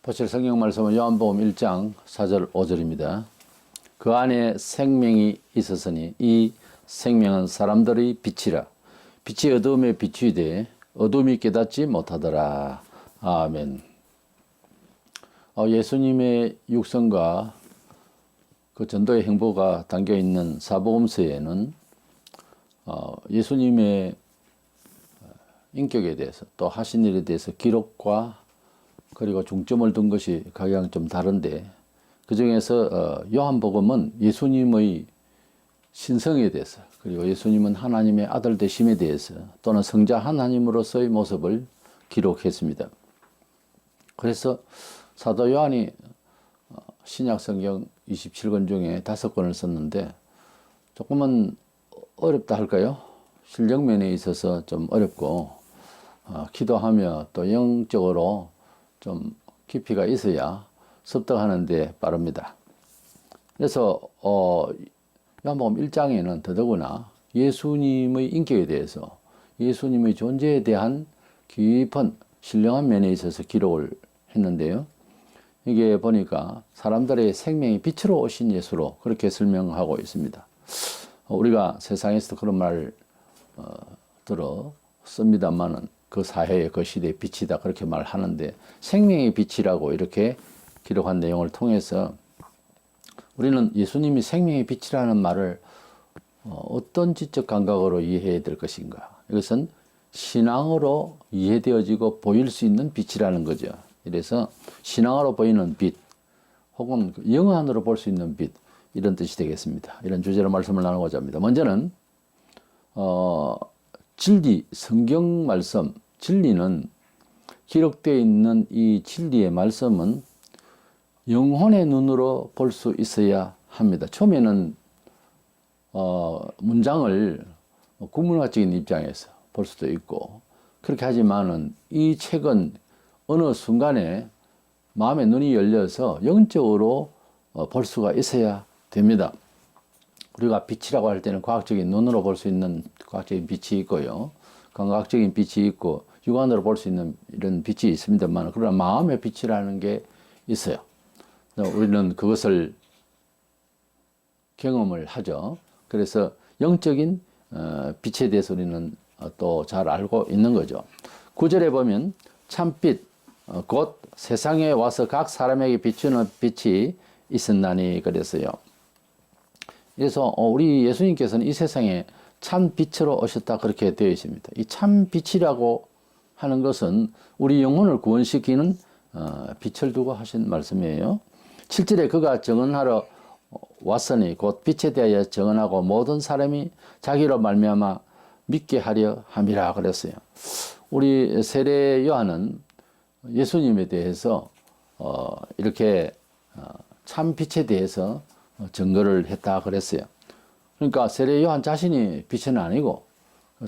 보실 성경 말씀은 요한복음 1장 4절 5절입니다. 그 안에 생명이 있었으니 이 생명은 사람들의 빛이라. 빛이 어둠에 비추이되 어둠이 깨닫지 못하더라. 아멘. 예수님의 육성과 그 전도의 행보가 담겨 있는 사복음서에는 예수님의 인격에 대해서 또 하신 일에 대해서 기록과 그리고 중점을 둔 것이 각양 좀 다른데, 그 중에서 요한복음은 예수님의 신성에 대해서, 그리고 예수님은 하나님의 아들 되심에 대해서, 또는 성자 하나님으로서의 모습을 기록했습니다. 그래서 사도 요한이 신약 성경 27권 중에 5권을 썼는데 조금은 어렵다 할까요? 실력면에 있어서 좀 어렵고, 기도하며 또 영적으로 좀 깊이가 있어야 습득하는 데 빠릅니다. 그래서 요한복음 1장에는 더더구나 예수님의 인격에 대해서, 예수님의 존재에 대한 깊은 신령한 면에 있어서 기록을 했는데요. 이게 보니까 사람들의 생명이 빛으로 오신 예수로 그렇게 설명하고 있습니다. 우리가 세상에서도 그런 말 들어 씁니다만은 그 사회의 그 시대의 빛이다 그렇게 말하는데, 생명의 빛이라고 이렇게 기록한 내용을 통해서 우리는 예수님이 생명의 빛이라는 말을 어떤 지적 감각으로 이해해야 될 것인가. 이것은 신앙으로 이해되어지고 보일 수 있는 빛이라는 거죠. 이래서 신앙으로 보이는 빛, 혹은 영안으로 볼 수 있는 빛, 이런 뜻이 되겠습니다. 이런 주제로 말씀을 나누고자 합니다. 먼저는 진리, 성경 말씀, 진리는, 기록되어 있는 이 진리의 말씀은 영혼의 눈으로 볼 수 있어야 합니다. 처음에는 문장을 국문학적인 입장에서 볼 수도 있고 그렇게 하지만은 이 책은 어느 순간에 마음의 눈이 열려서 영적으로 볼 수가 있어야 됩니다. 우리가 빛이라고 할 때는 과학적인 눈으로 볼 수 있는 과학적인 빛이 있고요, 감각적인 빛이 있고 육안으로 볼 수 있는 이런 빛이 있습니다만, 그러나 마음의 빛이라는 게 있어요. 우리는 그것을 경험을 하죠. 그래서 영적인 빛에 대해서 우리는 또 잘 알고 있는 거죠. 9절에 보면 참빛 곧 세상에 와서 각 사람에게 비추는 빛이 있었나니 그랬어요. 그래서 우리 예수님께서는 이 세상에 참 빛으로 오셨다 그렇게 되어 있습니다. 이 참 빛이라고 하는 것은 우리 영혼을 구원시키는 빛을 두고 하신 말씀이에요. 7절에 그가 증언하러 왔으니 곧 빛에 대하여 증언하고 모든 사람이 자기로 말미암아 믿게 하려 함이라 그랬어요. 우리 세례 요한은 예수님에 대해서 이렇게 참 빛에 대해서 증거를 했다 그랬어요. 그러니까 세례 요한 자신이 빛은 아니고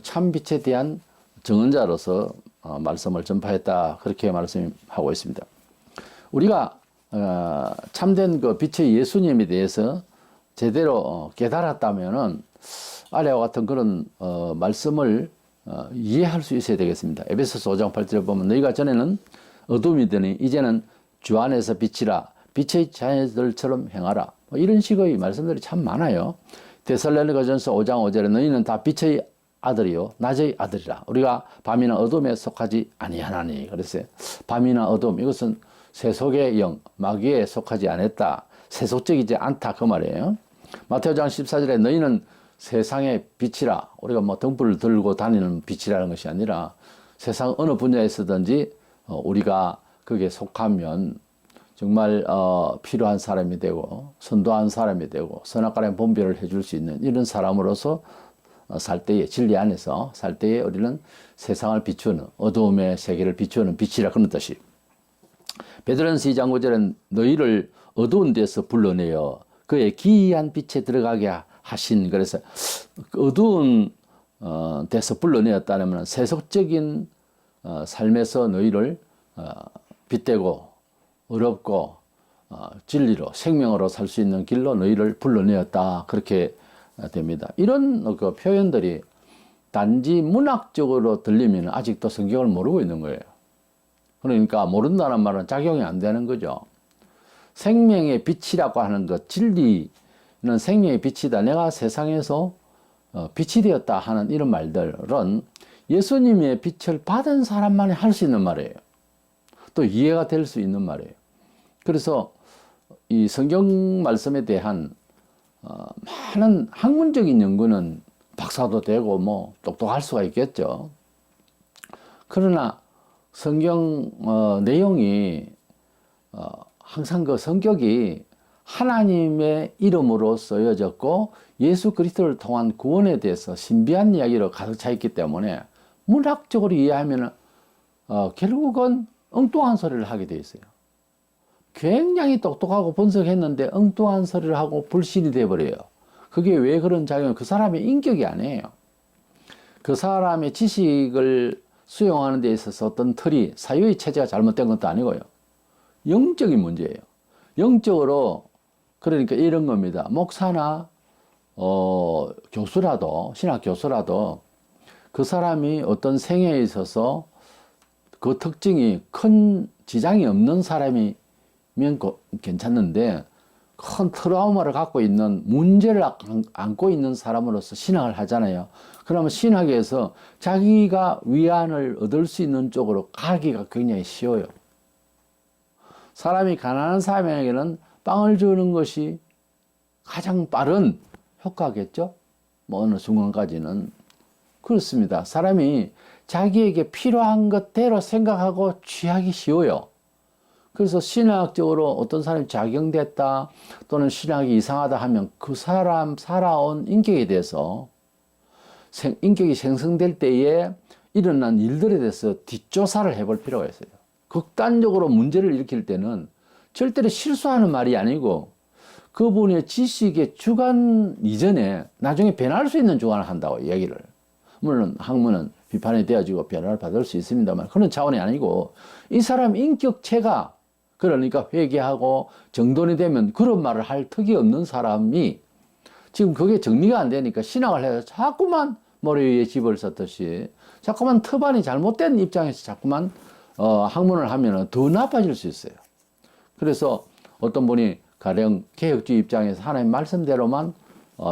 참 빛에 대한 증언자로서 말씀을 전파했다 그렇게 말씀하고 있습니다. 우리가 참된 그 빛의 예수님에 대해서 제대로 깨달았다면은 아래와 같은 그런 말씀을 이해할 수 있어야 되겠습니다. 에베소서 5장 8절에 보면 너희가 전에는 어둠이더니 이제는 주 안에서 빛이라, 빛의 자녀들처럼 행하라, 이런 식의 말씀들이 참 많아요. 데살로니가전서 5장 5절에 너희는 다 빛의 아들이요 낮의 아들이라. 우리가 밤이나 어둠에 속하지 아니하나니 그랬어요. 밤이나 어둠, 이것은 세속의 영, 마귀에 속하지 않았다, 세속적이지 않다 그 말이에요. 마태오장 14절에 너희는 세상의 빛이라. 우리가 뭐 등불을 들고 다니는 빛이라는 것이 아니라 세상 어느 분야에서든지 우리가 거기에 속하면 정말 필요한 사람이 되고 선도한 사람이 되고 선악과의 분별을 해줄 수 있는 이런 사람으로서 살 때에, 진리 안에서 살 때에 우리는 세상을 비추는, 어두움의 세계를 비추는 빛이라 그런 뜻이. 베드로전서 2장 9절은 너희를 어두운 데서 불러내어 그의 기이한 빛에 들어가게 하신. 그래서 어두운 데서 불러내었다면 세속적인 삶에서 너희를 빛되고 어렵고 진리로 생명으로 살 수 있는 길로 너희를 불러내었다 그렇게 됩니다. 이런 그 표현들이 단지 문학적으로 들리면 아직도 성경을 모르고 있는 거예요. 그러니까 모른다는 말은 작용이 안 되는 거죠. 생명의 빛이라고 하는 것, 진리는 생명의 빛이다. 내가 세상에서 빛이 되었다 하는 이런 말들은 예수님의 빛을 받은 사람만이 할 수 있는 말이에요. 또 이해가 될 수 있는 말이에요. 그래서 이 성경 말씀에 대한 많은 학문적인 연구는 박사도 되고 뭐 똑똑할 수가 있겠죠. 그러나 성경 내용이 항상 그 성격이 하나님의 이름으로 쓰여졌고 예수 그리스도를 통한 구원에 대해서 신비한 이야기로 가득 차 있기 때문에 문학적으로 이해하면 결국은 엉뚱한 소리를 하게 돼 있어요. 굉장히 똑똑하고 분석했는데 엉뚱한 소리를 하고 불신이 돼버려요. 그게 왜 그런 작용이 그 사람의 인격이 아니에요. 그 사람의 지식을 수용하는 데 있어서 어떤 틀이 사유의 체제가 잘못된 것도 아니고요. 영적인 문제예요. 영적으로 그러니까 이런 겁니다. 목사나 교수라도 신학 교수라도 그 사람이 어떤 생애에 있어서 그 특징이 큰 지장이 없는 사람이면 괜찮는데 큰 트라우마를 갖고 있는 문제를 안고 있는 사람으로서 신학을 하잖아요. 그러면 신학에서 자기가 위안을 얻을 수 있는 쪽으로 가기가 굉장히 쉬워요. 사람이 가난한 사람에게는 빵을 주는 것이 가장 빠른 효과겠죠? 뭐 어느 순간까지는. 그렇습니다. 사람이 자기에게 필요한 것대로 생각하고 취하기 쉬워요. 그래서 신학적으로 어떤 사람이 작용됐다 또는 신학이 이상하다 하면 그 사람 살아온 인격에 대해서 인격이 생성될 때에 일어난 일들에 대해서 뒷조사를 해볼 필요가 있어요. 극단적으로 문제를 일으킬 때는 절대로 실수하는 말이 아니고 그분의 지식의 주관 이전에 나중에 변할 수 있는 주관을 한다고 이야기를. 물론 학문은 비판이 되어지고 변화를 받을 수 있습니다만 그런 차원이 아니고 이 사람 인격체가 그러니까 회개하고 정돈이 되면 그런 말을 할 턱이 없는 사람이 지금 그게 정리가 안 되니까 신학을 해서 자꾸만 머리 위에 집을 썼듯이 자꾸만 터반이 잘못된 입장에서 자꾸만 학문을 하면 더 나빠질 수 있어요. 그래서 어떤 분이 가령 개혁주의 입장에서 하나님 말씀대로만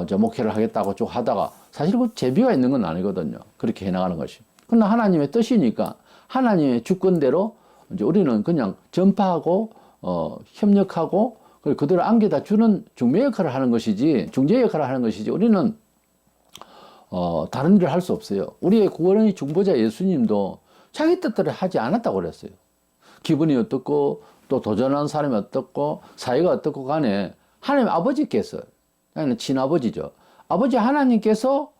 저 목회를 하겠다고 쭉 하다가 사실 그 제비가 있는 건 아니거든요. 그렇게 해나가는 것이. 그러나 하나님의 뜻이니까 하나님의 주권대로 이제 우리는 그냥 전파하고 협력하고 그대로 안겨다 주는 중매 역할을 하는 것이지 중재 역할을 하는 것이지 우리는 다른 일을 할 수 없어요. 우리의 구원의 중보자 예수님도 자기 뜻대로 하지 않았다고 그랬어요. 기분이 어떻고 또 도전하는 사람이 어떻고 사회가 어떻고 간에 하나님 아버지께서 아니 친아버지죠. 아버지 하나님께서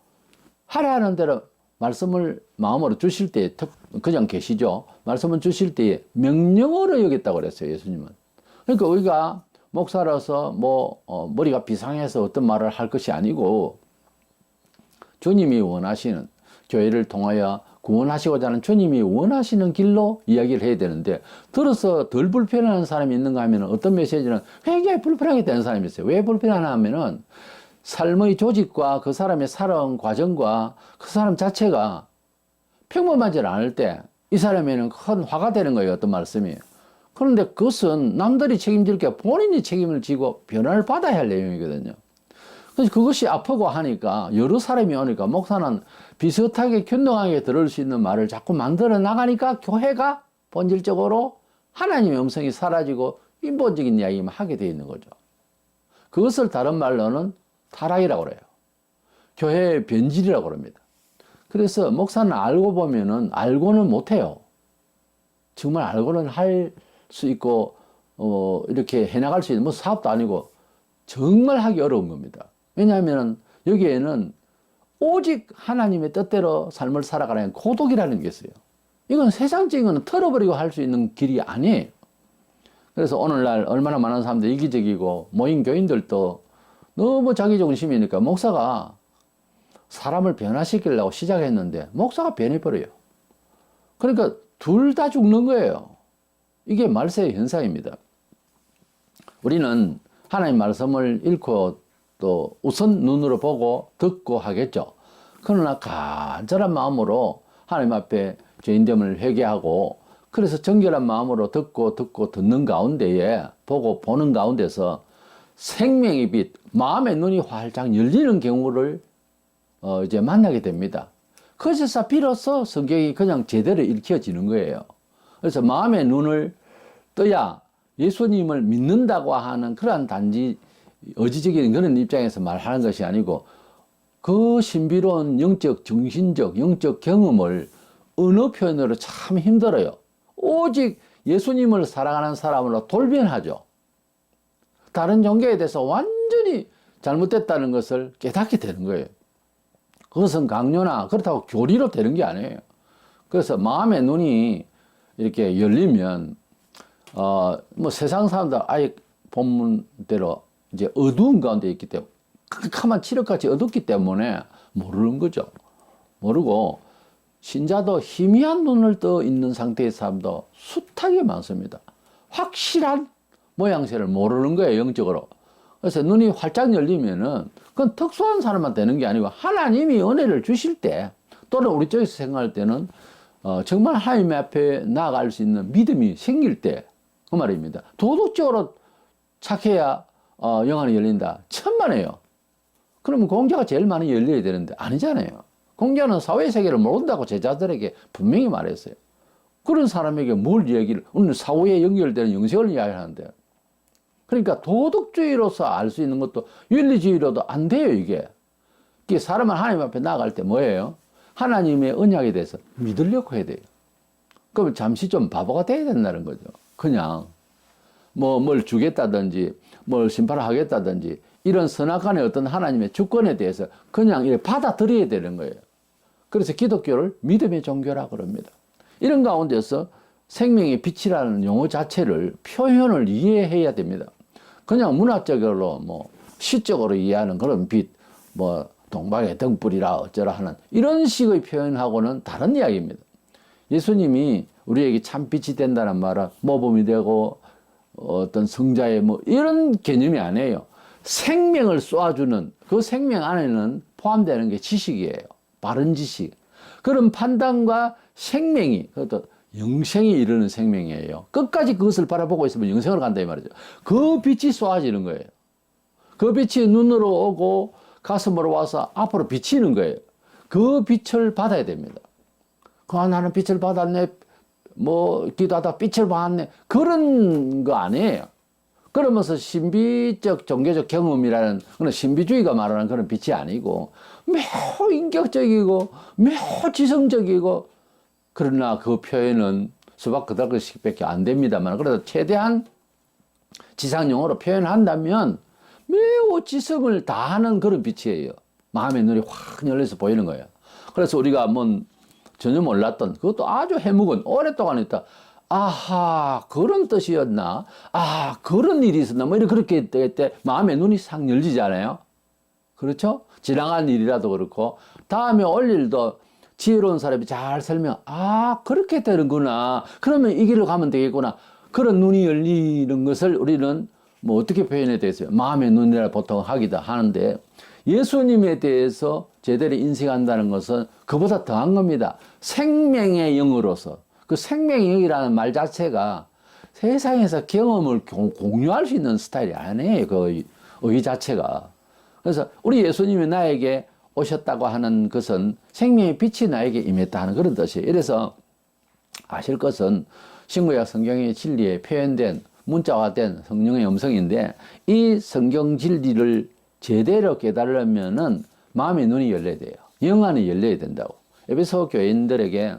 하라 하는 대로 말씀을 마음으로 주실 때에 그냥 계시죠. 말씀을 주실 때에 명령어로 여겼다고 그랬어요. 예수님은. 그러니까 우리가 목사라서 머리가 비상해서 어떤 말을 할 것이 아니고 주님이 원하시는 교회를 통하여 구원하시고자 하는 주님이 원하시는 길로 이야기를 해야 되는데 들어서 덜 불편한 사람이 있는가 하면 어떤 메시지는 굉장히 불편하게 되는 사람이 있어요. 왜 불편하냐 하면은 삶의 조직과 그 사람의 살아온 과정과 그 사람 자체가 평범하지 않을 때 이 사람에는 큰 화가 되는 거예요. 어떤 말씀이. 그런데 그것은 남들이 책임질 게 본인이 책임을 지고 변화를 받아야 할 내용이거든요. 그래서 그것이 아프고 하니까 여러 사람이 오니까 목사는 비슷하게 균등하게 들을 수 있는 말을 자꾸 만들어 나가니까 교회가 본질적으로 하나님의 음성이 사라지고 인본적인 이야기만 하게 되어 있는 거죠. 그것을 다른 말로는 타락이라고 그래요. 교회의 변질이라고 그럽니다. 그래서 목사는 알고 보면은 알고는 못해요. 정말 알고는 할 수 있고 이렇게 해나갈 수 있는 뭐 사업도 아니고 정말 하기 어려운 겁니다. 왜냐하면 여기에는 오직 하나님의 뜻대로 삶을 살아가는 고독이라는 게 있어요. 이건 세상적인 건 털어버리고 할 수 있는 길이 아니에요. 그래서 오늘날 얼마나 많은 사람들이 이기적이고 모인 교인들도 너무 자기중심이니까 목사가 사람을 변화시키려고 시작했는데 목사가 변해버려요. 그러니까 둘 다 죽는 거예요. 이게 말세의 현상입니다. 우리는 하나님 말씀을 읽고 또 우선 눈으로 보고 듣고 하겠죠. 그러나 간절한 마음으로 하나님 앞에 죄인됨을 회개하고 그래서 정결한 마음으로 듣고 듣는 가운데에 보고 보는 가운데서 생명의 빛, 마음의 눈이 활짝 열리는 경우를 이제 만나게 됩니다. 그래서 비로소 성경이 그냥 제대로 읽혀지는 거예요. 그래서 마음의 눈을 떠야 예수님을 믿는다고 하는 그러한 단지 의지적인 그런 입장에서 말하는 것이 아니고 그 신비로운 영적, 정신적, 영적 경험을 언어 표현으로 참 힘들어요. 오직 예수님을 사랑하는 사람으로 돌변하죠. 다른 종교에 대해서 완전히 잘못됐다는 것을 깨닫게 되는 거예요. 그것은 강요나 그렇다고 교리로 되는 게 아니에요. 그래서 마음의 눈이 이렇게 열리면 뭐 세상 사람들 아예 본문대로 이제 어두운 가운데 있기 때문에 캄캄한 칠흑같이 어둡기 때문에 모르는 거죠. 모르고 신자도 희미한 눈을 떠 있는 상태의 사람도 숱하게 많습니다. 확실한 모양새를 모르는 거예요, 영적으로. 그래서 눈이 활짝 열리면은 그건 특수한 사람만 되는 게 아니고 하나님이 은혜를 주실 때 또는 우리 쪽에서 생각할 때는 정말 하나님 앞에 나아갈 수 있는 믿음이 생길 때 그 말입니다. 도덕적으로 착해야 영안이 열린다. 천만에요. 그러면 공자가 제일 많이 열려야 되는데 아니잖아요. 공자는 사회세계를 모른다고 제자들에게 분명히 말했어요. 그런 사람에게 뭘 얘기를, 오늘 사후에 연결되는 영생을 이야기하는데. 그러니까 도덕주의로서 알 수 있는 것도 윤리주의로도 안 돼요, 이게. 이게 사람은 하나님 앞에 나아갈 때 뭐예요? 하나님의 언약에 대해서 믿으려고 해야 돼요. 그럼 잠시 좀 바보가 돼야 된다는 거죠. 그냥 뭘 주겠다든지 뭘 심판하겠다든지 이런 선악간의 어떤 하나님의 주권에 대해서 그냥 이렇게 받아들여야 되는 거예요. 그래서 기독교를 믿음의 종교라 그럽니다. 이런 가운데서 생명의 빛이라는 용어 자체를 표현을 이해해야 됩니다. 그냥 문화적으로 시적으로 이해하는 그런 빛, 동방의 등불이라 어쩌라 하는 이런 식의 표현하고는 다른 이야기입니다. 예수님이 우리에게 참 빛이 된다는 말은 모범이 되고 어떤 성자의 이런 개념이 아니에요. 생명을 쏘아주는 그 생명 안에는 포함되는 게 지식이에요. 바른 지식. 그런 판단과 생명이, 그것도 영생이 이르는 생명이에요. 끝까지 그것을 바라보고 있으면 영생을 간다 이 말이죠. 그 빛이 쏘아지는 거예요. 그 빛이 눈으로 오고 가슴으로 와서 앞으로 비치는 거예요. 그 빛을 받아야 됩니다. 나는 빛을 받았네. 기도하다 빛을 받았네. 그런 거 아니에요. 그러면서 신비적 종교적 경험이라는 그런 신비주의가 말하는 그런 빛이 아니고 매우 인격적이고 매우 지성적이고 그러나 그 표현은 수박 그다그씩밖에 안 됩니다만 그래도 최대한 지상용어로 표현한다면 매우 지성을 다하는 그런 빛이에요. 마음의 눈이 확 열려서 보이는 거예요. 그래서 우리가 전혀 몰랐던 그것도 아주 해묵은 오랫동안 있다. 아하, 그런 뜻이었나? 아, 그런 일이 있었나? 그렇게 될 때 마음의 눈이 싹 열리잖아요. 그렇죠? 지나간 일이라도 그렇고 다음에 올 일도 지혜로운 사람이 잘 설명, 그렇게 되는구나. 그러면 이 길로 가면 되겠구나. 그런 눈이 열리는 것을 우리는 어떻게 표현해야 되겠어요? 마음의 눈이라 보통 하기도 하는데 예수님에 대해서 제대로 인식한다는 것은 그보다 더한 겁니다. 생명의 영으로서. 그 생명의 영이라는 말 자체가 세상에서 경험을 공유할 수 있는 스타일이 아니에요. 그 의 자체가. 그래서 우리 예수님이 나에게 오셨다고 하는 것은 생명의 빛이 나에게 임했다 하는 그런 뜻이에요. 이래서 아실 것은 신구약 성경의 진리에 표현된 문자화된 성령의 음성인데 이 성경 진리를 제대로 깨달으려면은 마음의 눈이 열려야 돼요. 영안이 열려야 된다고. 에베소 교인들에게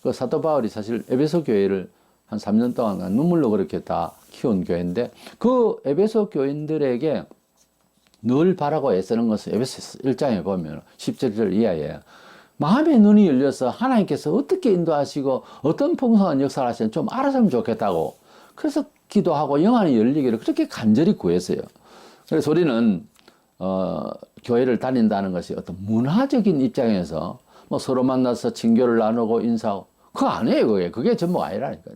그 사도 바울이 사실 에베소 교회를 한 3년 동안 눈물로 그렇게 다 키운 교회인데 그 에베소 교인들에게 늘 바라고 애쓰는 것은 에베소 1장에 보면 17절 이하에 마음의 눈이 열려서 하나님께서 어떻게 인도하시고 어떤 풍성한 역사를 하시는지 좀 알았으면 좋겠다고 그래서 기도하고 영안이 열리기를 그렇게 간절히 구했어요. 그래서 우리는 교회를 다닌다는 것이 어떤 문화적인 입장에서 서로 만나서 친교를 나누고 인사하고 그거 아니에요. 그게 전부가 아니라니까요.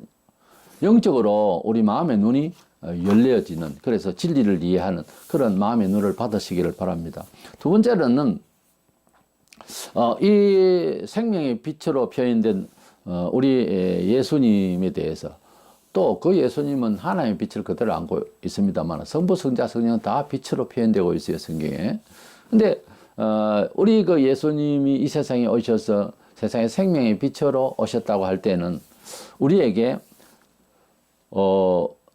영적으로 우리 마음의 눈이 열려지는 그래서 진리를 이해하는 그런 마음의 눈을 받으시기를 바랍니다. 두 번째로는 이 생명의 빛으로 표현된 우리 예수님에 대해서 또 그 예수님은 하나님의 빛을 그대로 안고 있습니다만 성부, 성자, 성령은 다 빛으로 표현되고 있어요, 성경에. 근데 우리 그 예수님이 이 세상에 오셔서 세상에 생명의 빛으로 오셨다고 할 때는 우리에게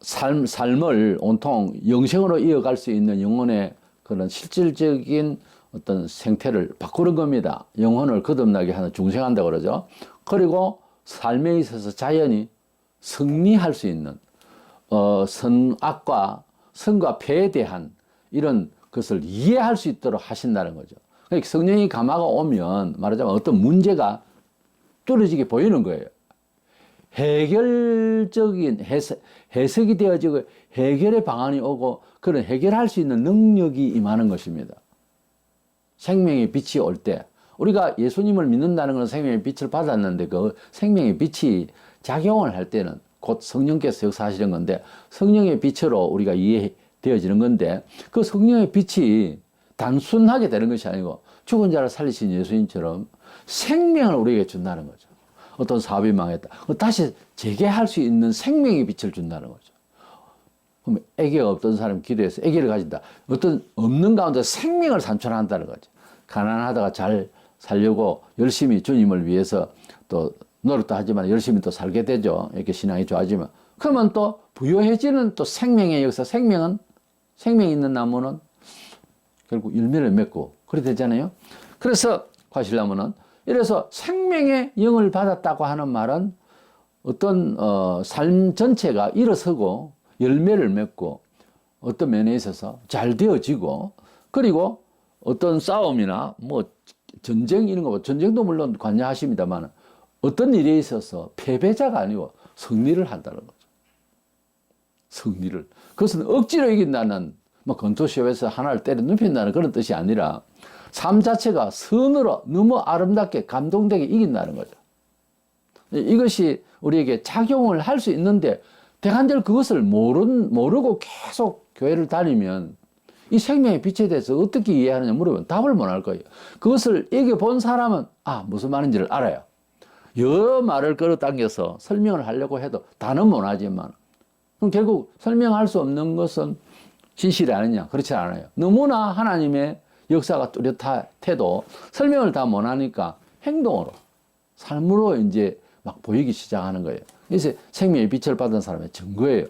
삶을 온통 영생으로 이어갈 수 있는 영혼의 그런 실질적인 어떤 생태를 바꾸는 겁니다. 영혼을 거듭나게 하는, 중생한다고 그러죠. 그리고 삶에 있어서 자연히 승리할 수 있는 선악과 선과 패에 대한 이런 것을 이해할 수 있도록 하신다는 거죠. 그러니까 성령이 감화가 오면 말하자면 어떤 문제가 뚫어지게 보이는 거예요. 해결적인 해석이 되어지고 해결의 방안이 오고 그런 해결할 수 있는 능력이 임하는 것입니다. 생명의 빛이 올 때, 우리가 예수님을 믿는다는 것은 생명의 빛을 받았는데 그 생명의 빛이 작용을 할 때는 곧 성령께서 역사하시는 건데 성령의 빛으로 우리가 이해되어지는 건데 그 성령의 빛이 단순하게 되는 것이 아니고 죽은 자를 살리신 예수님처럼 생명을 우리에게 준다는 거죠. 어떤 사업이 망했다. 다시 재개할 수 있는 생명의 빛을 준다는 거죠. 그럼 아기가 없던 사람이 기도해서 아기를 가진다. 어떤 없는 가운데 생명을 산출한다는 거죠. 가난하다가 잘 살려고 열심히 주님을 위해서 또 노력도 하지만 열심히 또 살게 되죠. 이렇게 신앙이 좋아지면. 그러면 또 부유해지는 또 생명의 역사, 생명이 있는 나무는 결국 열매를 맺고 그래 되잖아요. 그래서 과실나무는 이래서 생명의 영을 받았다고 하는 말은 어떤 삶 전체가 일어서고 열매를 맺고 어떤 면에 있어서 잘 되어지고 그리고 어떤 싸움이나 뭐 전쟁 이런 거 전쟁도 물론 관여하십니다만 어떤 일에 있어서 패배자가 아니고 승리를 한다는 거죠. 승리를. 그것은 억지로 이긴다는 뭐 권투쇼에서 하나를 때려 눕힌다는 그런 뜻이 아니라 삶 자체가 선으로 너무 아름답게 감동되게 이긴다는 거죠. 이것이 우리에게 작용을 할 수 있는데 대간절 그것을 모르고 계속 교회를 다니면 이 생명의 빛에 대해서 어떻게 이해하느냐 물으면 답을 못 할 거예요. 그것을 이겨본 사람은 무슨 말인지를 알아요. 여러 말을 끌어당겨서 설명을 하려고 해도 다는 못하지만 그럼 결국 설명할 수 없는 것은 진실이 아니냐? 그렇지 않아요. 너무나 하나님의 역사가 뚜렷해도 설명을 다 못하니까 행동으로 삶으로 이제 막 보이기 시작하는 거예요. 그래서 생명의 빛을 받은 사람의 증거예요.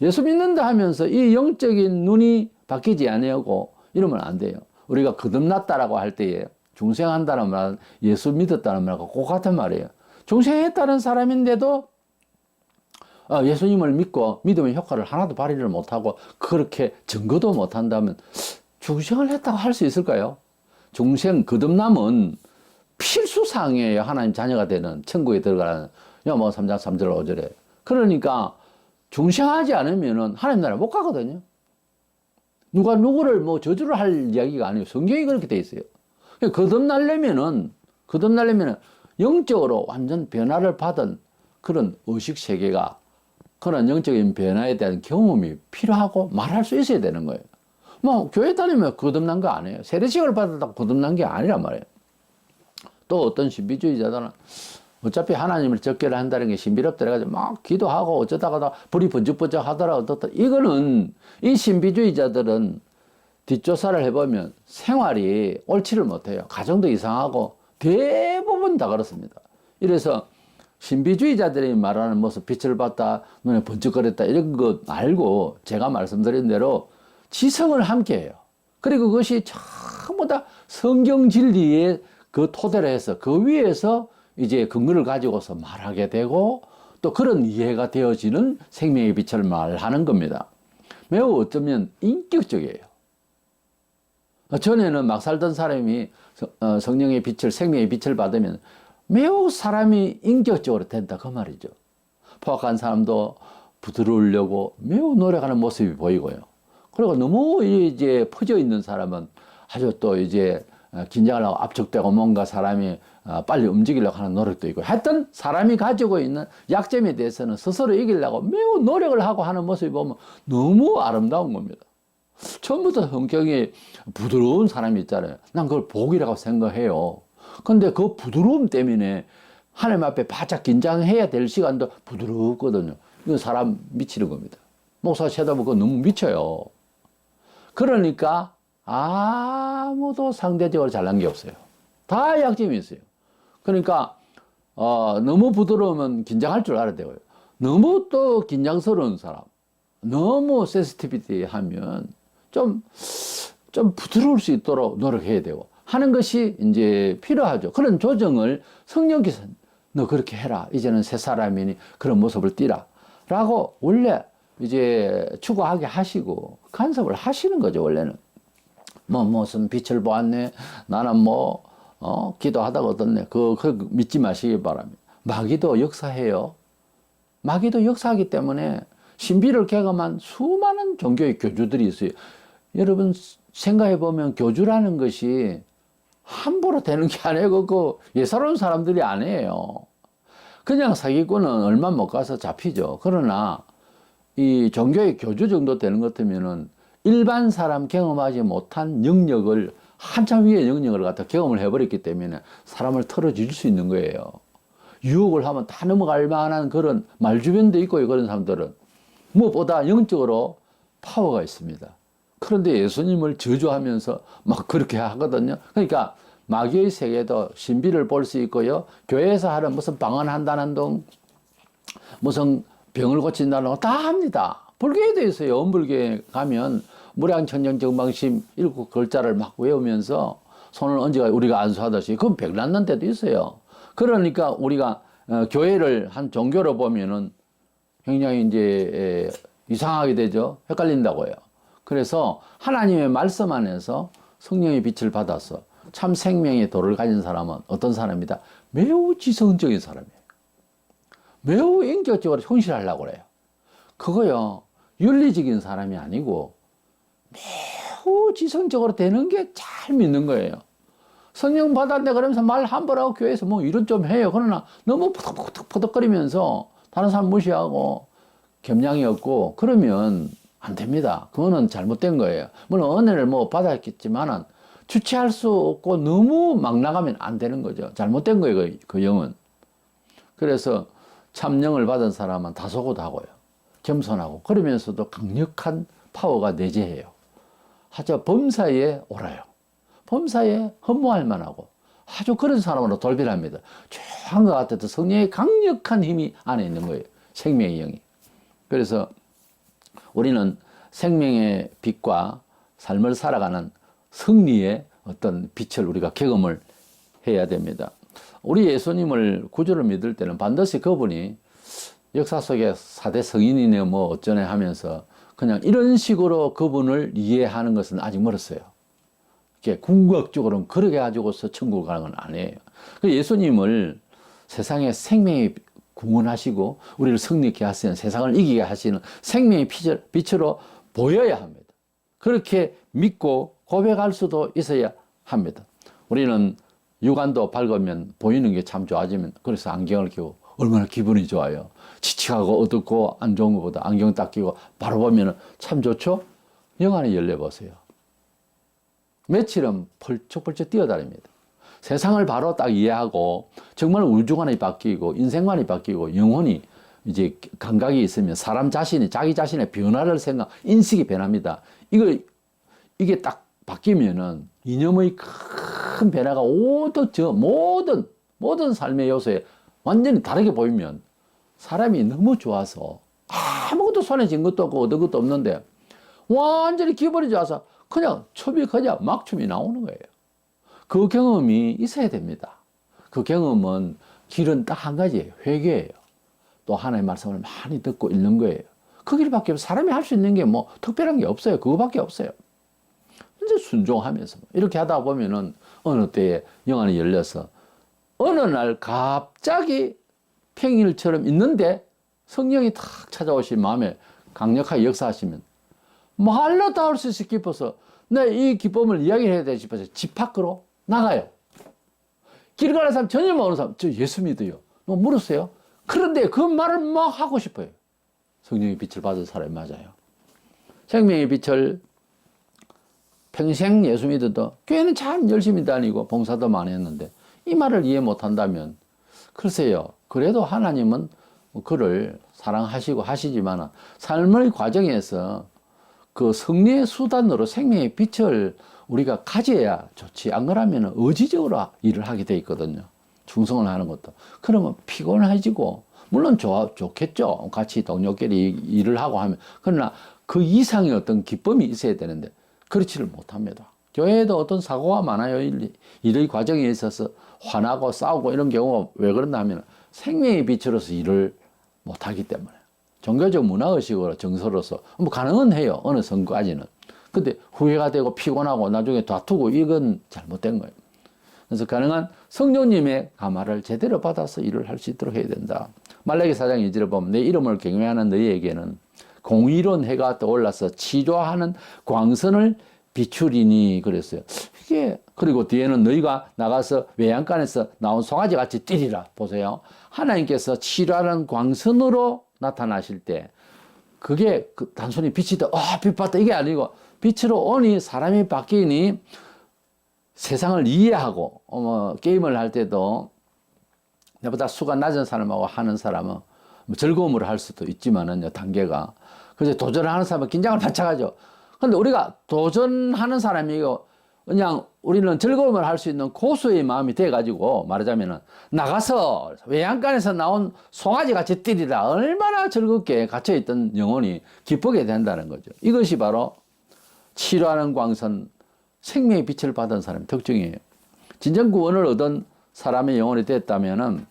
예수 믿는다 하면서 이 영적인 눈이 바뀌지 아니하고 이러면 안 돼요. 우리가 거듭났다라고 할 때에 중생한다는 말은 예수 믿었다는 말과 똑같은 말이에요. 중생했다는 사람인데도 예수님을 믿고 믿음의 효과를 하나도 발휘를 못하고 그렇게 증거도 못한다면 중생을 했다고 할 수 있을까요? 중생 거듭남은 필수사항이에요. 하나님 자녀가 되는 천국에 들어가는 뭐 3장 3절 5절에. 그러니까 중생하지 않으면은 하나님 나라 못 가거든요. 누가 누구를 뭐 저주를 할 이야기가 아니에요. 성경이 그렇게 돼 있어요. 거듭나려면은 영적으로 완전 변화를 받은 그런 의식 세계가 그런 영적인 변화에 대한 경험이 필요하고 말할 수 있어야 되는 거예요. 뭐 교회 다니면 거듭난 거 아니에요. 세례식을 받았다고 거듭난 게 아니란 말이에요. 또 어떤 신비주의자들은 어차피 하나님을 적개를 한다는 게 신비롭다 해가지고 막 기도하고 어쩌다가 불이 번쩍번쩍 하더라 어떻다. 이거는 이 신비주의자들은 뒷조사를 해보면 생활이 옳지를 못해요. 가정도 이상하고 대부분 다 그렇습니다. 이래서 신비주의자들이 말하는 모습 빛을 봤다 눈에 번쩍거렸다 이런 거 말고 제가 말씀드린 대로 지성을 함께 해요. 그리고 그것이 전부 다 성경 진리의 그 토대로 해서 그 위에서 이제 근거를 가지고서 말하게 되고 또 그런 이해가 되어지는 생명의 빛을 말하는 겁니다. 매우 어쩌면 인격적이에요. 전에는 막 살던 사람이 성령의 빛을 생명의 빛을 받으면 매우 사람이 인격적으로 된다 그 말이죠. 포악한 사람도 부드러우려고 매우 노력하는 모습이 보이고요. 그리고 너무 이제 퍼져 있는 사람은 아주 또 이제 긴장을 하고 압축되고 뭔가 사람이 빨리 움직이려고 하는 노력도 있고 하여튼 사람이 가지고 있는 약점에 대해서는 스스로 이기려고 매우 노력을 하고 하는 모습이 보면 너무 아름다운 겁니다. 처음부터 성격이 부드러운 사람이 있잖아요. 난 그걸 복이라고 생각해요. 근데 그 부드러움 때문에 하나님 앞에 바짝 긴장해야 될 시간도 부드럽거든요. 이건 사람 미치는 겁니다. 목사 쳐다보고 너무 미쳐요. 그러니까 아무도 상대적으로 잘난 게 없어요. 다 약점이 있어요. 그러니까 너무 부드러우면 긴장할 줄 알아야 되고요. 너무 또 긴장스러운 사람, 너무 센시티비티 하면 좀 부드러울 수 있도록 노력해야 되고 하는 것이 이제 필요하죠. 그런 조정을 성령께서 너 그렇게 해라. 이제는 새 사람이니 그런 모습을 띠라. 라고 원래 이제 추구하게 하시고 간섭을 하시는 거죠, 원래는. 무슨 빛을 보았네. 나는 기도하다가 어떻네. 그거 믿지 마시기 바랍니다. 마귀도 역사해요. 마귀도 역사하기 때문에 신비를 경험한 수많은 종교의 교주들이 있어요. 여러분 생각해 보면 교주라는 것이 함부로 되는 게 아니고 그 예사로운 사람들이 아니에요. 그냥 사기꾼은 얼마 못 가서 잡히죠. 그러나 이 종교의 교주 정도 되는 것 같으면은 일반 사람 경험하지 못한 영역을 한참 위의 영역을 갖다 경험을 해버렸기 때문에 사람을 털어줄 수 있는 거예요. 유혹을 하면 다 넘어갈 만한 그런 말주변도 있고 그런 사람들은 무엇보다 영적으로 파워가 있습니다. 그런데 예수님을 저주하면서 막 그렇게 하거든요. 그러니까 마귀의 세계도 신비를 볼 수 있고요. 교회에서 하는 무슨 방언한다는 둥, 무슨 병을 고친다는 거 다 합니다. 불교에도 있어요. 엄불교에 가면 무량천정정방심 7글자를 막 외우면서 손을 얹어가 우리가 안수하듯이 그건 병 낫는 데도 있어요. 그러니까 우리가 교회를 한 종교로 보면은 굉장히 이제 이상하게 되죠. 헷갈린다고요. 그래서 하나님의 말씀 안에서 성령의 빛을 받아서 참 생명의 도를 가진 사람은 어떤 사람이다? 매우 지성적인 사람이에요. 매우 인격적으로 성실하려고 그래요. 그거요, 윤리적인 사람이 아니고 매우 지성적으로 되는 게 잘 믿는 거예요. 성령 받았네 그러면서 말 함부로 하고 교회에서 이런 좀 해요. 그러나 너무 퍼덕퍼덕거리면서 다른 사람 무시하고 겸양이 없고 그러면 안 됩니다. 그거는 잘못된 거예요. 물론 은혜를 받았겠지만은 주체할 수 없고 너무 막 나가면 안 되는 거죠. 잘못된 거예요, 그 영은. 그래서 참 영을 받은 사람은 다소곳하고요. 겸손하고 그러면서도 강력한 파워가 내재해요. 아주 범사에 옳아요. 범사에 허무할 만하고 아주 그런 사람으로 돌변합니다. 조용한 것 같아도 성령의 강력한 힘이 안에 있는 거예요. 생명의 영이. 그래서 우리는 생명의 빛과 삶을 살아가는 승리의 어떤 빛을 우리가 경험을 해야 됩니다. 우리 예수님을 구주로 믿을 때는 반드시 그분이 역사 속에 4대 성인이네 어쩌네 하면서 그냥 이런 식으로 그분을 이해하는 것은 아직 멀었어요. 이렇게 궁극적으로는 그렇게 가지고서 천국을 가는 건 아니에요. 예수님을 세상의 생명의 구원하시고 우리를 승리케 하시는, 세상을 이기게 하시는 생명의 빛으로 보여야 합니다. 그렇게 믿고 고백할 수도 있어야 합니다. 우리는 육안도 밝으면 보이는 게 참 좋아지면 그래서 안경을 끼고 얼마나 기분이 좋아요. 칙칙하고 어둡고 안 좋은 것보다 안경 딱 끼고 바로 보면 참 좋죠? 영안이 열려보세요. 며칠은 펄쩍펄쩍 뛰어다닙니다. 세상을 바로 딱 이해하고 정말 우주관이 바뀌고 인생관이 바뀌고 영혼이 이제 감각이 있으면 사람 자신이 자기 자신의 변화를 인식이 변합니다. 이게 딱 바뀌면은 이념의 큰 변화가 모든 삶의 요소에 완전히 다르게 보이면 사람이 너무 좋아서 아무것도 손에 쥔 것도 없고 얻은 것도 없는데 완전히 기분이 좋아서 그냥 막 춤이 나오는 거예요. 그 경험이 있어야 됩니다. 그 경험은 길은 딱 한 가지예요. 회개예요. 또 하나님의 말씀을 많이 듣고 읽는 거예요. 그 길밖에 사람이 할 수 있는 게 특별한 게 없어요. 그거밖에 없어요. 이제 순종하면서 이렇게 하다 보면은 어느 때에 영안이 열려서 어느 날 갑자기 평일처럼 있는데 성령이 탁 찾아오신 마음에 강력하게 역사하시면 말로 다 할 수 있어 기뻐서 내 이 기쁨을 이야기해야 돼 싶어서 집 밖으로 나가요. 길 가는 사람 전혀 모르는 사람 저 예수 믿어요. 물었어요. 그런데 그 말을 막 하고 싶어요. 성령의 빛을 받은 사람이 맞아요. 생명의 빛을 평생 예수 믿어도 교회는 참 열심히 다니고 봉사도 많이 했는데 이 말을 이해 못한다면 글쎄요. 그래도 하나님은 그를 사랑하시고 하시지만 삶의 과정에서 그 승리의 수단으로 생명의 빛을 우리가 가져야 좋지. 안 그러면 의지적으로 일을 하게 돼 있거든요. 충성을 하는 것도. 그러면 피곤해지고, 물론 좋겠죠. 같이 동료끼리 일을 하고 하면. 그러나 그 이상의 어떤 기쁨이 있어야 되는데, 그렇지를 못합니다. 교회에도 어떤 사고가 많아요. 일의 과정에 있어서 화나고 싸우고 이런 경우가 왜 그런가 하면 생명의 빛으로서 일을 못하기 때문에. 종교적 문화의식으로 정서로서 뭐 가능은 해요. 어느 선까지는. 근데 후회가 되고 피곤하고 나중에 다투고 이건 잘못된 거예요. 그래서 가능한 성령님의 감화를 제대로 받아서 일을 할 수 있도록 해야 된다. 말라기 4장 2절에 보면 내 이름을 경외하는 너희에게는 공의로운 해가 떠올라서 치료하는 광선을 비추리니 그랬어요. 이게 그리고 뒤에는 너희가 나가서 외양간에서 나온 송아지 같이 뛰리라. 보세요. 하나님께서 치료하는 광선으로 나타나실 때 그게 단순히 빛이다, 빛 봤다 이게 아니고 빛으로 오니 사람이 바뀌니 세상을 이해하고 게임을 할 때도 내보다 수가 낮은 사람하고 하는 사람은 뭐 즐거움으로 할 수도 있지만은요, 단계가. 그래서 도전을 하는 사람은 긴장을 바짝 하죠. 근데 우리가 도전하는 사람이고 그냥 우리는 즐거움을 할 수 있는 고수의 마음이 돼가지고 말하자면은 나가서 외양간에서 나온 송아지 같이 뛰리라. 얼마나 즐겁게 갇혀있던 영혼이 기쁘게 된다는 거죠. 이것이 바로 치료하는 광선, 생명의 빛을 받은 사람의 특징이에요. 진정 구원을 얻은 사람의 영혼이 됐다면은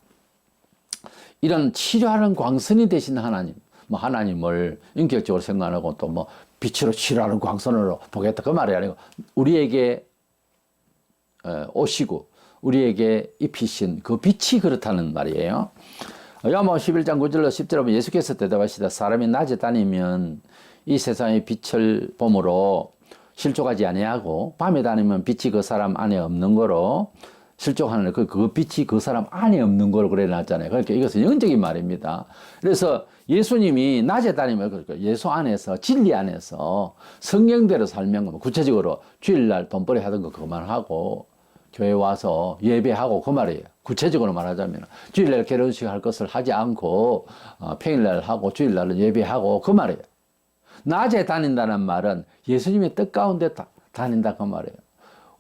이런 치료하는 광선이 되신 하나님, 뭐 하나님을 인격적으로 생각하고 또 뭐 빛으로 치료하는 광선으로 보겠다 그 말이 아니고 우리에게 오시고 우리에게 입히신 그 빛이 그렇다는 말이에요. 요한복음 11장 9절로 10절에 보면 예수께서 대답하시다 사람이 낮에 다니면 이 세상의 빛을 보므로 실족하지 아니하고 밤에 다니면 빛이 그 사람 안에 없는 거로 실족하는 그 빛이 그 사람 안에 없는 걸 그래 놨잖아요. 그러니까 이것은 영적인 말입니다. 그래서 예수님이 낮에 다니면 그러니까 예수 안에서 진리 안에서 성경대로 살면 구체적으로 주일날 돈벌이 하던 거 그만하고 교회 와서 예배하고 그 말이에요. 구체적으로 말하자면 주일날 결혼식 할 것을 하지 않고 평일날 하고 주일날은 예배하고 그 말이에요. 낮에 다닌다는 말은 예수님의 뜻 가운데 다닌다 그 말이에요.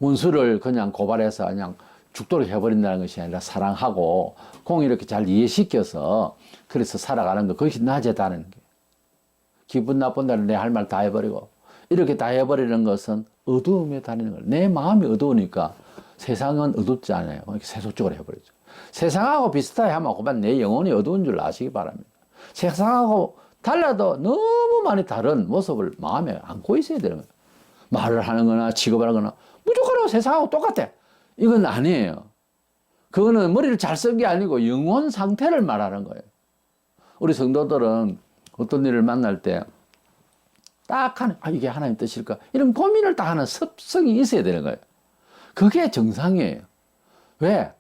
원수를 그냥 고발해서 그냥 죽도록 해버린다는 것이 아니라 사랑하고 공 이렇게 잘 이해시켜서 그래서 살아가는 거. 그것이 낮에 다니는 거예요. 기분 나쁜 날은 내 할 말 다 해버리고 이렇게 다 해버리는 것은 어두움에 다니는 거예요. 내 마음이 어두우니까 세상은 어둡지 않아요. 세속적으로 해버리죠. 세상하고 비슷하게 하면 그만 내 영혼이 어두운 줄 아시기 바랍니다. 세상하고 달라도 너무 많이 다른 모습을 마음에 안고 있어야 되는 거예요. 말을 하는 거나 취급을 하거나 무조건 세상하고 똑같아. 이건 아니에요. 그거는 머리를 잘 쓴 게 아니고 영혼 상태를 말하는 거예요. 우리 성도들은 어떤 일을 만날 때 딱 하는, 이게 하나님 뜻일까? 이런 고민을 딱 하는 습성이 있어야 되는 거예요. 그게 정상이에요. 왜?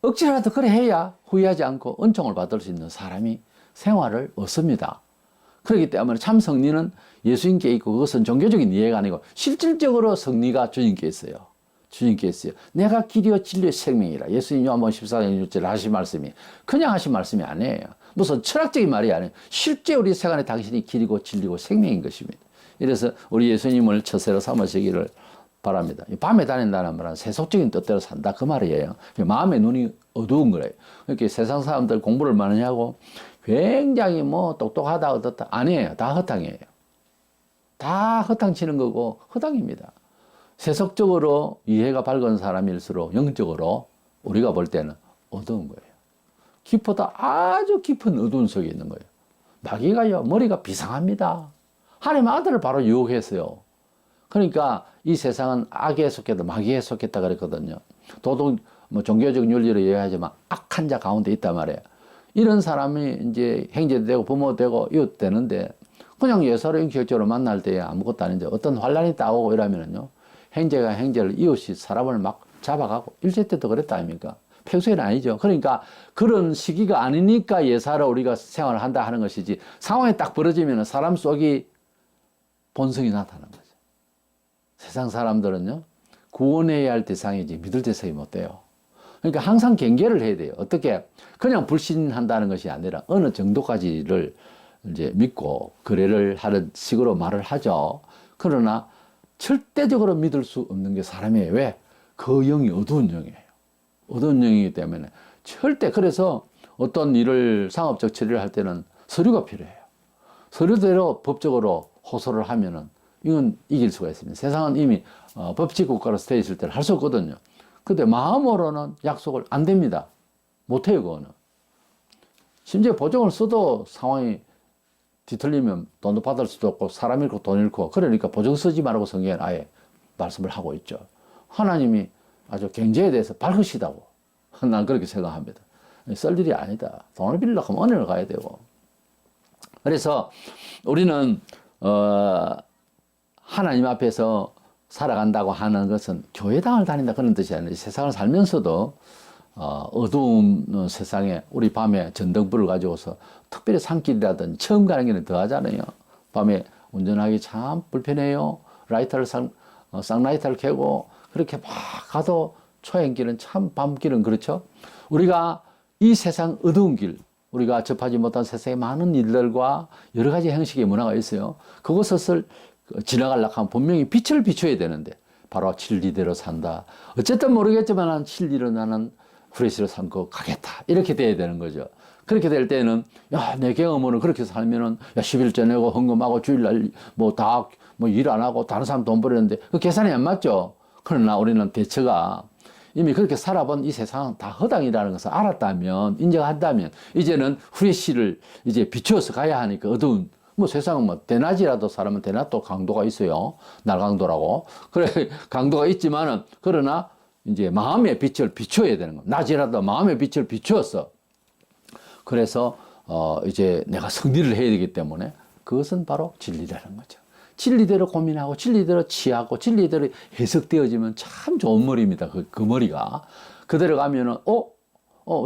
억지라도 그래 해야 후회하지 않고 은총을 받을 수 있는 사람이 생활을 얻습니다. 그렇기 때문에 참 승리는 예수님께 있고 그것은 종교적인 이해가 아니고 실질적으로 승리가 주님께 있어요. 주님께 있어요. 내가 길이요 진리요 생명이라. 예수님 요한복음 14장 6절에 하신 말씀이 그냥 하신 말씀이 아니에요. 무슨 철학적인 말이 아니에요. 실제 우리 세간에 당신이 길이고 진리고 생명인 것입니다. 이래서 우리 예수님을 처세로 삼으시기를 바랍니다. 밤에 다닌다는 말은 세속적인 뜻대로 산다 그 말이에요. 마음의 눈이 어두운 거예요. 그러니까 세상 사람들 공부를 많이 하고 굉장히 뭐 똑똑하다 어떻다 아니에요. 다 허탕이에요. 다 허탕치는 거고 허당입니다. 세속적으로 이해가 밝은 사람일수록 영적으로 우리가 볼 때는 어두운 거예요. 깊보다 아주 깊은 어두운 속에 있는 거예요. 마귀가요 머리가 비상합니다. 하나님 아들을 바로 유혹했어요. 그러니까 이 세상은 악에 속했다 마귀에 속했다 그랬거든요. 도덕 뭐 종교적 윤리로 이해하지만 악한 자 가운데 있단 말이에요. 이런 사람이 이제 형제도 되고 부모도 되고 이웃 되는데 그냥 예사로 인격적으로 만날 때 아무것도 아닌데 어떤 환란이 따오고 이러면은요 형제가 형제를 이웃이 사람을 막 잡아가고 일제 때도 그랬다 아닙니까? 평소에는 아니죠. 그러니까 그런 시기가 아니니까 예사로 우리가 생활을 한다 하는 것이지 상황이 딱 벌어지면 사람 속이 본성이 나타나는 거죠. 세상 사람들은요 구원해야 할 대상이지 믿을 대상이 못 돼요. 그러니까 항상 경계를 해야 돼요. 어떻게? 그냥 불신한다는 것이 아니라 어느 정도까지를 이제 믿고 거래를 하는 식으로 말을 하죠. 그러나 절대적으로 믿을 수 없는 게 사람이에요. 왜? 그 영이 어두운 영이에요. 어두운 영이기 때문에 절대. 그래서 어떤 일을 상업적 처리를 할 때는 서류가 필요해요. 서류대로 법적으로 호소를 하면은 이건 이길 수가 있습니다. 세상은 이미 법치 국가로서 돼 있을 때는 할 수 없거든요. 근데 마음으로는 약속을 안 됩니다. 못해요, 그거는. 심지어 보증을 써도 상황이 뒤틀리면 돈도 받을 수도 없고 사람 잃고 돈 잃고, 그러니까 보증 쓰지 말고 성경에 아예 말씀을 하고 있죠. 하나님이 아주 경제에 대해서 밝으시다고 난 그렇게 생각합니다. 쓸 일이 아니다. 돈을 빌리려고 하면 은행을 가야 되고. 그래서 우리는 하나님 앞에서 살아간다고 하는 것은 교회당을 다닌다 그런 뜻이 아니라 세상을 살면서도 어두운 세상에 우리 밤에 전등불을 가지고서 특별히 산길이라든지 처음 가는 길은 더 하잖아요. 밤에 운전하기 참 불편해요. 라이터를 쌍라이터를 켜고 그렇게 막 가도 초행길은 참 밤길은 그렇죠. 우리가 이 세상 어두운 길, 우리가 접하지 못한 세상에 많은 일들과 여러 가지 형식의 문화가 있어요. 그것을 지나가려고 하면 분명히 빛을 비춰야 되는데 바로 진리대로 산다. 어쨌든 모르겠지만 진리로 나는 후레쉬로 삼고 가겠다. 이렇게 돼야 되는 거죠. 그렇게 될 때는 야, 내 경험으로 그렇게 살면은 야, 11조 내고 헌금하고 주일날 뭐 다 뭐 일 안 하고 다른 사람 돈 벌었는데 그 계산이 안 맞죠. 그러나 우리는 대처가 이미 그렇게 살아본 이 세상은 다 허당이라는 것을 알았다면, 인정한다면 이제는 후레쉬를 이제 비추어서 가야 하니까 어두운 뭐 세상은 뭐 대낮이라도 사람은 대낮도 강도가 있어요. 날강도라고. 그래 강도가 있지만은 그러나 이제 마음의 빛을 비춰야 되는 겁니다. 낮이라도 마음의 빛을 비추었어. 그래서 이제 내가 승리를 해야 되기 때문에 그것은 바로 진리라는 거죠. 진리대로 고민하고 진리대로 취하고 진리대로 해석되어지면 참 좋은 머리입니다. 그 머리가 그대로 가면은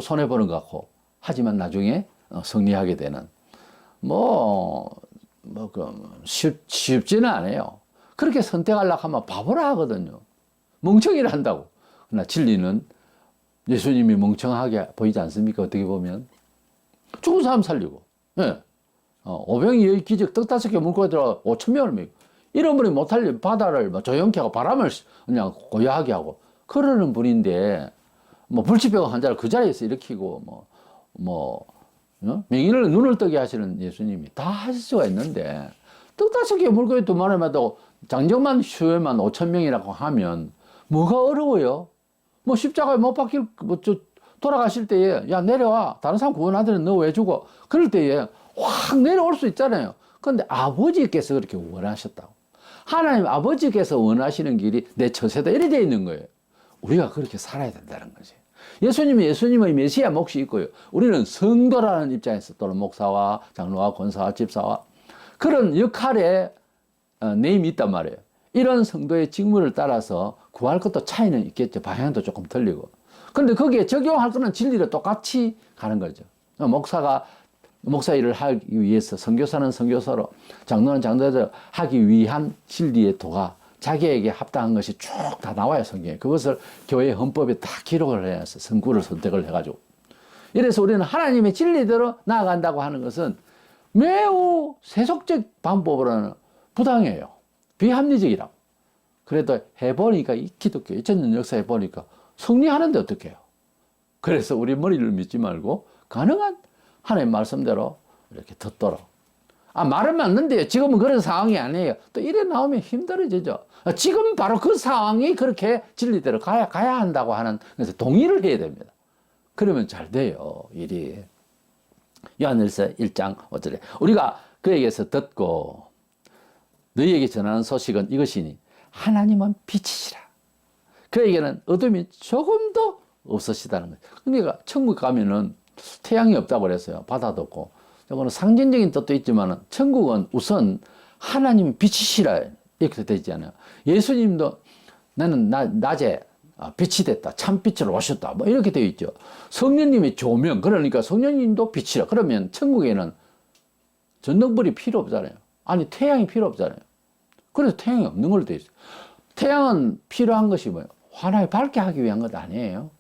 손해 보는 것 같고 하지만 나중에 승리하게 되는 쉽지는 않아요. 그렇게 선택하려고 하면 바보라 하거든요. 멍청이라 한다고. 그러나 진리는 예수님이 멍청하게 보이지 않습니까? 어떻게 보면 죽은 사람 살리고, 예. 오병이의 기적 떡 5개 물고 들어 5,000명을 먹이고, 이런 분이 못할 일 바다를 조용케 하고 바람을 그냥 고요하게 하고 그러는 분인데 불치병 환자를 그 자리에서 일으키고 명인을 눈을 뜨게 하시는 예수님이 다 하실 수가 있는데 떡 5개 물고기 2마리 마다고 장정만 휴회만 5,000명이라고 하면 뭐가 어려워요? 십자가에 못 박힐 돌아가실 때에 야 내려와 다른 사람 구원하더니 너 왜 죽어? 그럴 때에 확 내려올 수 있잖아요. 그런데 아버지께서 그렇게 원하셨다고. 하나님 아버지께서 원하시는 길이 내 처세다 이래 되어 있는 거예요. 우리가 그렇게 살아야 된다는 거지. 예수님의 메시아 몫이 있고요. 우리는 성도라는 입장에서 또는 목사와 장로와 권사와 집사와 그런 역할에 네임이 있단 말이에요. 이런 성도의 직무를 따라서 구할 것도 차이는 있겠죠. 방향도 조금 틀리고. 그런데 거기에 적용할 거는 진리를 똑같이 가는 거죠. 목사 일을 하기 위해서 선교사는 선교사로 장로는 장로대로 하기 위한 진리의 도가 자기에게 합당한 것이 쭉 다 나와요. 성경에. 그것을 교회 헌법에 다 기록을 해서 성구를 선택을 해가지고. 이래서 우리는 하나님의 진리대로 나아간다고 하는 것은 매우 세속적 방법으로는 부당해요. 비합리적이라고. 그래도 해보니까 이 기독교 2000년 역사 해보니까 승리하는데 어떡해요. 그래서 우리 머리를 믿지 말고 가능한 하나님 말씀대로 이렇게 듣도록. 말은 맞는데요. 지금은 그런 상황이 아니에요. 또 이래 나오면 힘들어지죠. 지금 바로 그 상황이 그렇게 진리대로 가야 한다고 하는, 그래서 동의를 해야 됩니다. 그러면 잘 돼요, 일이. 요한일서 1장 5절에 우리가 그에게서 듣고 너희에게 전하는 소식은 이것이니 하나님은 빛이시라. 그에게는 어둠이 조금도 없으시다는 거예요. 그러니까 천국 가면은 태양이 없다고 그랬어요. 바다도 없고. 이거는 상징적인 뜻도 있지만 천국은 우선 하나님 빛이시라 이렇게 되지 않아요. 예수님도 나는 낮에 빛이 됐다. 참빛으로 오셨다. 이렇게 되어 있죠. 성령님이 조명. 그러니까 성령님도 빛이라. 그러면 천국에는 전등불이 필요 없잖아요. 아니 태양이 필요 없잖아요. 그래서 태양이 없는 걸로 되어 있어요. 태양은 필요한 것이 뭐예요? 환하게 밝게 하기 위한 것 아니에요.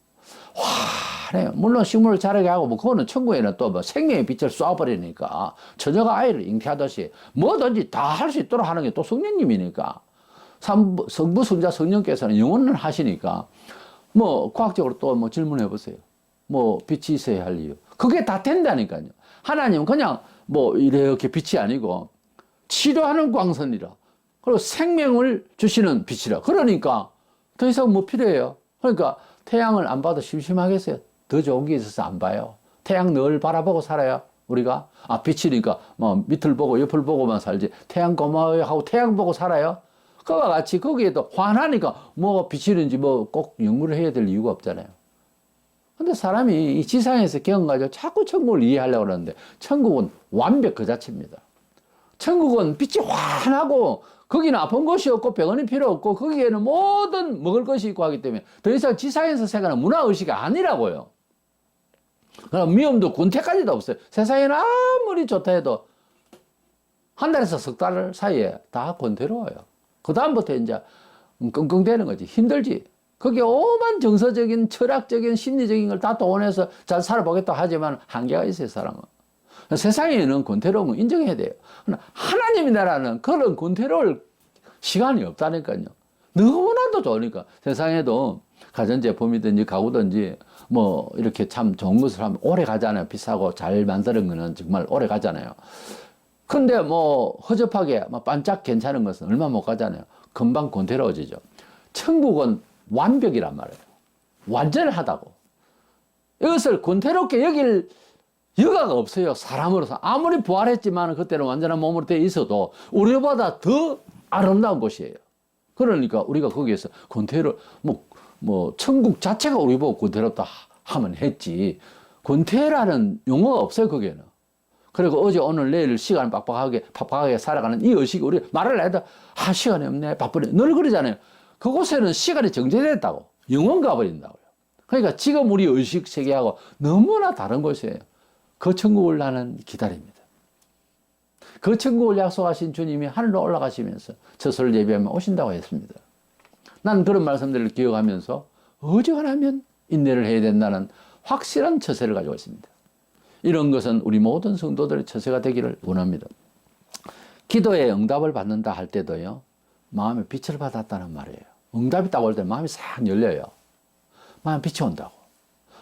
환해요. 물론 식물을 자라게 하고 뭐 그거는 천국에는 또 뭐 생명의 빛을 쏴버리니까 처녀가 아이를 잉태하듯이 뭐든지 다 할 수 있도록 하는 게 또 성령님이니까 성부, 성자, 성령께서는 영원을 하시니까 뭐 과학적으로 또 뭐 질문해 보세요. 뭐 빛이 있어야 할 이유. 그게 다 된다니까요. 하나님은 그냥 뭐 이렇게 빛이 아니고 치료하는 광선이라. 그리고 생명을 주시는 빛이라. 그러니까 더 이상 뭐 필요해요. 그러니까 태양을 안 봐도 심심하겠어요. 더 좋은 게 있어서 안 봐요. 태양 늘 바라보고 살아요. 우리가 빛이니까 뭐 밑을 보고 옆을 보고만 살지. 태양 고마워요 하고 태양 보고 살아요. 그와 같이 거기에도 환하니까 뭐가 비치는지 뭐 꼭 연구를 해야 될 이유가 없잖아요. 근데 사람이 이 지상에서 경험 가지고 자꾸 천국을 이해하려고 그러는데 천국은 완벽 그 자체입니다. 천국은 빛이 환하고 거기는 아픈 것이 없고 병원이 필요 없고 거기에는 모든 먹을 것이 있고 하기 때문에 더 이상 지상에서 생각하는 문화의식이 아니라고요. 그럼 위험도 군태까지도 없어요. 세상에는 아무리 좋다 해도 한 달에서 석 달 사이에 다 권태로워요. 그 다음부터 이제 끙끙대는 거지. 힘들지. 거기에 오만 정서적인, 철학적인, 심리적인 걸 다 동원해서 잘 살아보겠다 하지만 한계가 있어요, 사람은. 세상에는 권태로운 건 인정해야 돼요. 하나님이 나라는 그런 권태로울 시간이 없다니까요. 너무나도 좋으니까. 세상에도 가전제품이든지 가구든지 뭐 이렇게 참 좋은 것을 하면 오래 가잖아요. 비싸고 잘 만드는 거는 정말 오래 가잖아요. 근데 뭐 허접하게 뭐 반짝 괜찮은 것은 얼마 못 가잖아요. 금방 권태로워지죠. 천국은 완벽이란 말이에요. 완전하다고. 이것을 권태롭게 여길 여가가 없어요. 사람으로서. 아무리 부활했지만 그때는 완전한 몸으로 되어 있어도 우리보다 더 아름다운 곳이에요. 그러니까 우리가 거기에서 권태로 뭐 천국 자체가 우리 보고 권태롭다 하면 했지. 권태라는 용어가 없어요. 거기에는. 그리고 어제 오늘 내일 시간 빡빡하게 살아가는 이 의식이 우리 말을 해도 시간이 없네 바쁘네 늘 그러잖아요. 그곳에는 시간이 정제됐다고 영원 가버린다고요. 그러니까 지금 우리 의식 세계하고 너무나 다른 곳이에요. 그 천국을 나는 기다립니다. 그 천국을 약속하신 주님이 하늘로 올라가시면서 저설 예배하면 오신다고 했습니다. 난 그런 말씀들을 기억하면서 어지간하면 인내를 해야 된다는 확실한 처세를 가지고 있습니다. 이런 것은 우리 모든 성도들의 처세가 되기를 원합니다. 기도에 응답을 받는다 할 때도요, 마음에 빛을 받았다는 말이에요. 응답이 딱 올 때 마음이 싹 열려요. 마음에 빛이 온다고.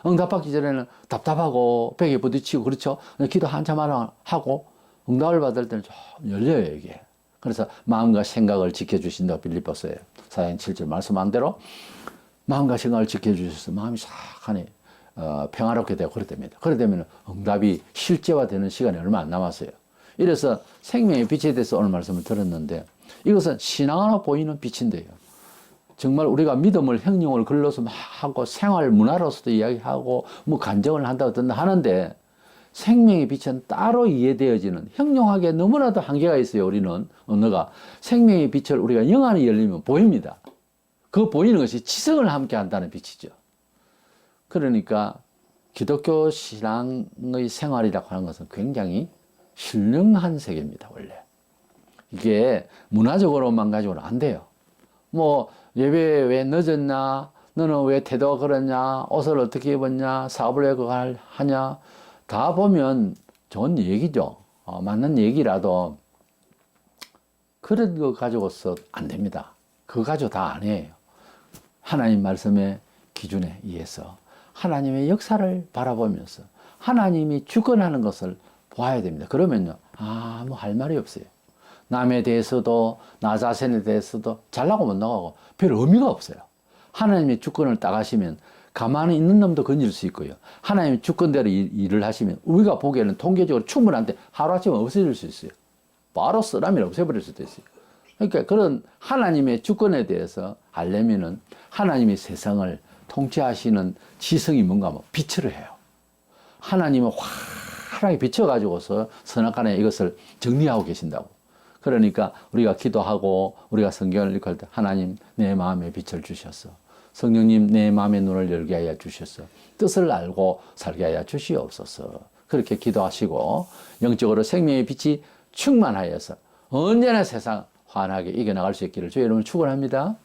응답받기 전에는 답답하고 벽에 부딪히고 그렇죠. 기도 한참 하고 응답을 받을 때는 좀 열려요, 이게. 그래서 마음과 생각을 지켜주신다고 빌립보서에 4장 7절 말씀한 대로 마음과 생각을 지켜주셔서 마음이 싹 하니 평화롭게 되고 그렇답니다. 그러되면 응답이 실제화되는 시간이 얼마 안 남았어요. 이래서 생명의 빛에 대해서 오늘 말씀을 들었는데 이것은 신앙으로 보이는 빛인데요. 정말 우리가 믿음을 행령을 글로서 막 하고 생활 문화로서도 이야기하고 뭐 간증을 한다고 하는데 생명의 빛은 따로 이해되어지는 형용하기에 너무나도 한계가 있어요. 우리는 언어가 생명의 빛을 우리가 영안이 열리면 보입니다. 그 보이는 것이 지성을 함께 한다는 빛이죠. 그러니까 기독교 신앙의 생활이라고 하는 것은 굉장히 신령한 세계입니다. 원래 이게 문화적으로만 가지고는 안 돼요. 뭐 예배 왜 늦었냐, 너는 왜 태도가 그러냐, 옷을 어떻게 입었냐, 사업을 왜 그걸 하냐, 다 보면 좋은 얘기죠. 맞는 얘기라도 그런 거 가지고서 안 됩니다. 그거 가지고 다 아니에요. 하나님 말씀의 기준에 의해서 하나님의 역사를 바라보면서 하나님이 주권하는 것을 보아야 됩니다. 그러면요, 아무 할 말이 없어요. 남에 대해서도 나 자신에 대해서도 잘나고 못나가고 별 의미가 없어요. 하나님의 주권을 딱 하시면 가만히 있는 놈도 건질 수 있고요. 하나님의 주권대로 일을 하시면 우리가 보기에는 통계적으로 충분한데 하루아침에 없어질 수 있어요. 바로 쓰라미를 없애버릴 수도 있어요. 그러니까 그런 하나님의 주권에 대해서 알려면은 하나님이 세상을 통치하시는 지성이 뭔가 하면 빛을 해요. 하나님은 환하게 비춰가지고서 선악간에 이것을 정리하고 계신다고. 그러니까 우리가 기도하고 우리가 성경을 읽을 때 하나님 내 마음에 빛을 주셔서 성령님 내 마음의 눈을 열게 하여 주셔서 뜻을 알고 살게 하여 주시옵소서. 그렇게 기도하시고 영적으로 생명의 빛이 충만하여서 언제나 세상 환하게 이겨나갈 수 있기를 주의 이름으로 축원합니다.